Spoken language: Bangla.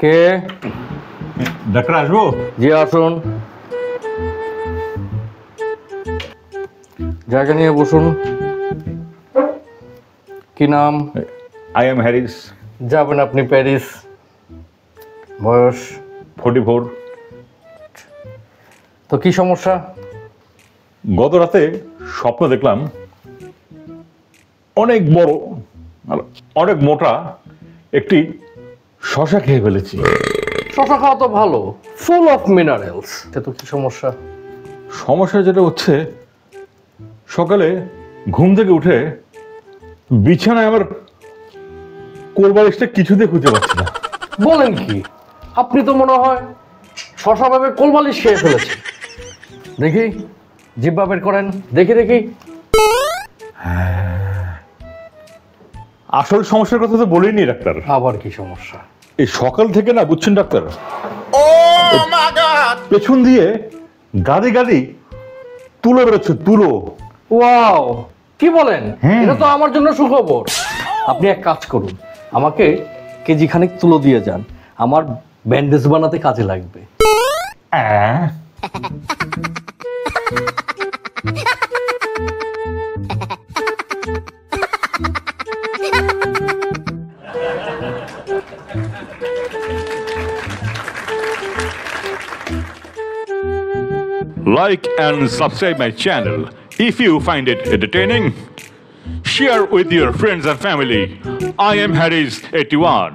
কে? ডাক্তার আসবো? জি আসুন, জায়গা নিয়ে বসুন। কি নাম? I am Harris. যাবেন আপনি প্যারিস। বয়স? 44। তো কি সমস্যা? গত রাতে স্বপ্ন দেখলাম অনেক বড় আর অনেক মোটা একটি শশা খেয়ে ফেলেছি। শশা খাওয়া তো ভালো, ফুল অফ মিনারেলস। তো কি সমস্যা? সমস্যা যেটা হচ্ছে, সকালে ঘুম থেকে উঠে বিছানায় আমার কোলবালিশটা কিছুতে খুঁজে পাচ্ছি না। বলেন কি? আপনি তো মনে হয় শশা ভাবে কোলবালিশ খেয়ে ফেলেছে। দেখি জিহ্বা বের করেন, দেখি দেখি। আসল সমস্যার কথা তো বলিনি ডাক্তার। আবার কি সমস্যা? এই সকাল থেকে না, বুঝছেন ডাক্তার, পেছন দিয়ে গাদি গাদি তুলো বেরোচ্ছে, তুলো। ওয়াও, কি বলেন? হ্যাঁ। এটা তো আমার জন্য সুখবর। আপনি এক কাজ করুন, আমাকে কেজি খানিক তুলো দিয়ে যান, আমার ব্যান্ডেজ বানাতে কাজে লাগবে। Like and subscribe my channel if you find it entertaining. Share with your friends and family. I am Harris 81.